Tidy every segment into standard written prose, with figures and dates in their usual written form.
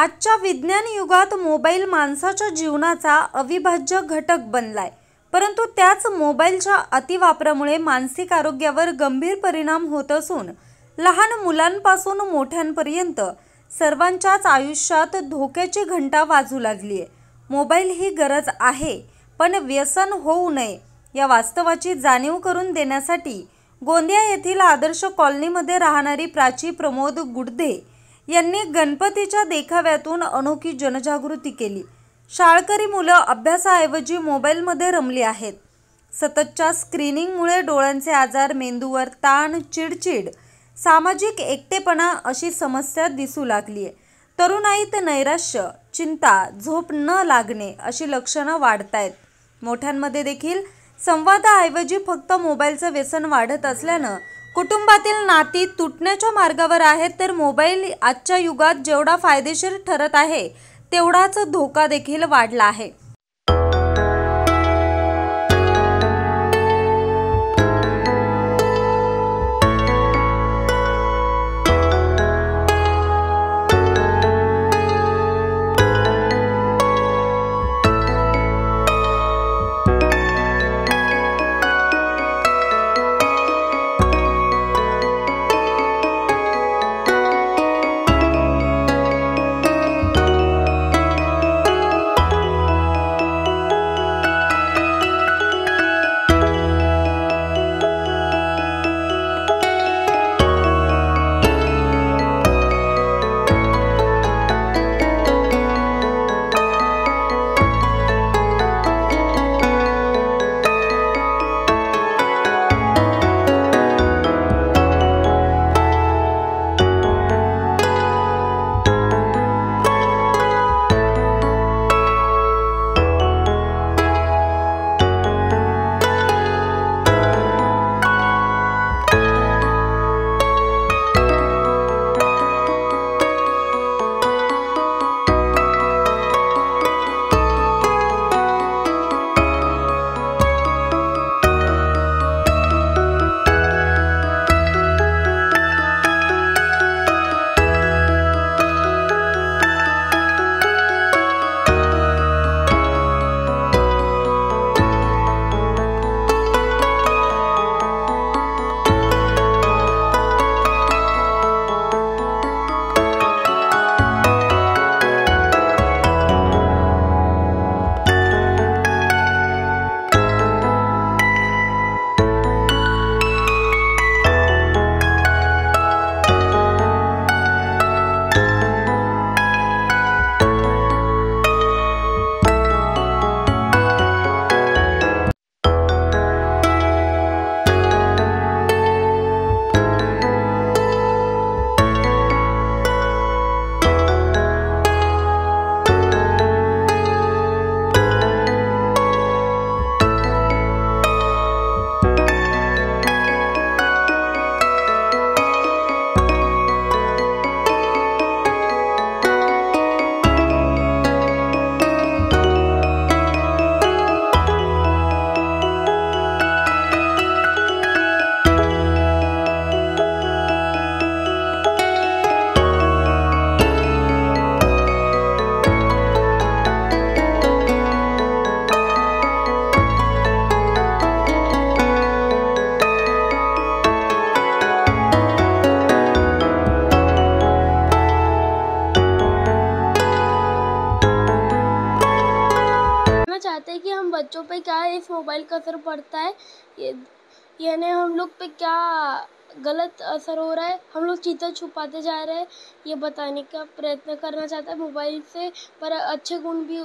आजच्या विज्ञान युगात मोबाईल माणसाच्या जीवनाचा अविभाज्य घटक बनलाय, परंतु त्याच मोबाईलच्या अतिवापरामुळे मानसिक आरोग्यावर गंभीर परिणाम होत असून लहान मुलांपासून मोठ्यांपर्यंत सर्वांच्याच आयुष्यात धोक्याची घंटा वाजू लागली आहे। मोबाईल ही गरज आहे, पण व्यसन होऊ नये या वास्तवाची जाणीव करून देण्यासाठी गोंदिया येथील आदर्श कॉलनीमध्ये राहणारी प्राची प्रमोद गुडदे यांनी गणपतीच्या देखाव्यातून अनोखी जनजागृती केली। शाळकरी मुलं अभ्यासाऐवजी मोबाईलमध्ये रमली आहेत। सततच्या स्क्रीनिंगमुळे डोळ्यांचे आजार, मेंदूवर ताण, चिडचिड, सामाजिक एकटेपणा अशी समस्या दिसू लागली आहे। तरुणाईत नैराश्य, चिंता, झोप न लागणे अशी लक्षणं वाढतायत। मोठ्यांमध्ये देखील संवादाऐवजी फक्त मोबाईलचं व्यसन वाढत असल्यानं कुटुंबातील नाती तुटण्याच्या मार्गावर आहेत, तर मोबाईल आजच्या युगात जेवढा फायदेशीर ठरत आहे तेवढाच धोका देखील वाढला आहे। चाहते हैं कि हम बच्चों पे क्या इस मोबाइल का असर पड़ता है, यानी हम लोग पे क्या गलत असर हो रहा है, हम लोग चीज़ें छुपाते जा रहे हैं, ये बताने का प्रयत्न करना चाहता है मोबाइल से। पर अच्छे गुण भी,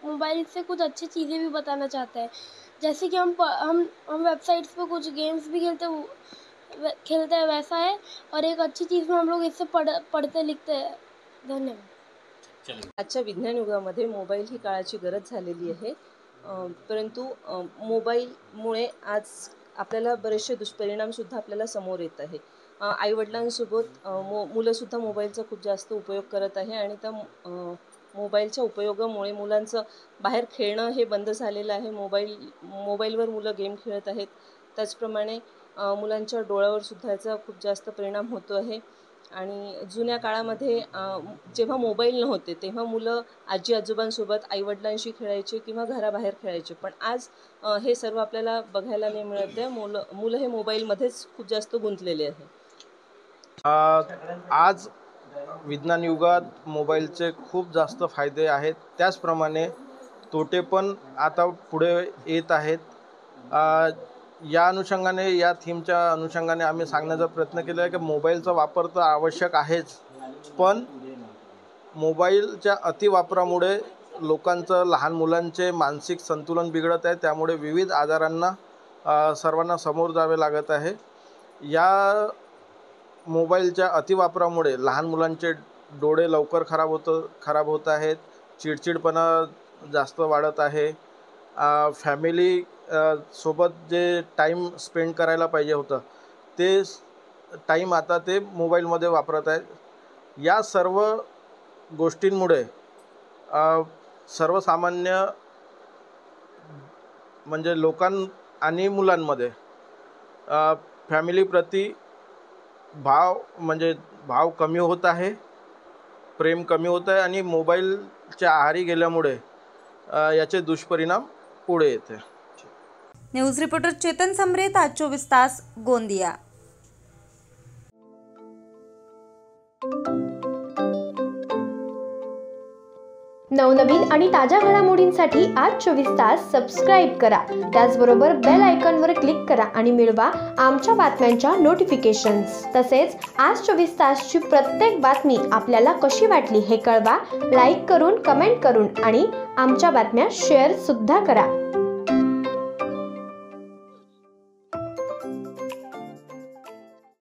मोबाइल से कुछ अच्छी चीज़ें भी बताना चाहता है। जैसे कि हम वेबसाइट्स पे कुछ गेम्स भी खेलते हैं वैसा है, और एक अच्छी चीज़ में हम लोग इससे पढ़ते लिखते हैं। धन्यवाद। आजच्या विज्ञान युगामध्ये मोबाईल ही काळाची गरज झालेली आहे, परंतु मोबाईलमुळे आज आपल्याला बरेचसे दुष्परिणामसुद्धा आपल्याला समोर येत आहे। आईवडिलांसोबत मुलंसुद्धा मोबाईलचा खूप जास्त उपयोग करत आहे आणि त्या मोबाईलच्या उपयोगामुळे मुलांचं बाहेर खेळणं हे बंद झालेलं आहे। मोबाईलवर मुलं गेम खेळत आहेत। त्याचप्रमाणे मुलांच्या डोळ्यावर सुद्धा याचा खूप जास्त परिणाम होतो आहे आणि जुन्या काळामध्ये जेव्हा मोबाईल नव्हते तेव्हा मुलं आजी आजोबांसोबत आईवडिलांशी खेळायचे किंवा घराबाहेर खेळायचे, पण आज हे सर्व आपल्याला बघायला नाही मिळत आहे. मुलं हे मोबाईलमध्येच खूप जास्त गुंतलेले आहे. आज विज्ञान युगात मोबाईलचे खूप जास्त फायदे आहेत, त्याचप्रमाणे तोटे पण आता पुढे येत आहेत. या अनुषंगाने, या थीमच्या अनुषंगाने आम्ही सांगण्याचा प्रयत्न केला आहे की मोबाईलचा वापर तर आवश्यक आहेच, पण मोबाईलच्या अतिवापरामुळे लोकांचं, लहान मुलांचे मानसिक संतुलन बिघडत आहे. त्यामुळे विविध आजारांना सर्वांना समोर जावे लागत आहे. या मोबाईलच्या अतिवापरामुळे लहान मुलांचे डोळे लवकर खराब होत आहेत, चिडचिडपणा जास्त वाढत आहे. फॅमिली सोबत जे टाईम स्पेंड करायला पाहिजे होतं ते टाईम आता ते मोबाईलमध्ये वापरत आहेत. या सर्व गोष्टींमुळे सर्वसामान्य म्हणजे लोकां आणि मुलांमध्ये फॅमिलीप्रती भाव कमी होत आहे, प्रेम कमी होत आहे आणि मोबाईलच्या आहारी गेल्यामुळे याचे दुष्परिणाम पुढे येते. न्यूज रिपोर्टर चेतन समरेत, आज 24 तास, गोंदिया. नवनवीन आणि ताज्या घडामोडींसाठी आज 24 तास सबस्क्राईब करा. त्याचबरोबर बेल आयकॉनवर क्लिक करा आणि मिळवा आमच्या बातम्यांच्या नोटिफिकेशन्स. तसेच आज 24 तासची प्रत्येक बातमी आपल्याला कशी वाटली हे कळवा. लाईक करून, कमेंट करून आणि आमच्या बातम्या शेअर सुद्धा करा.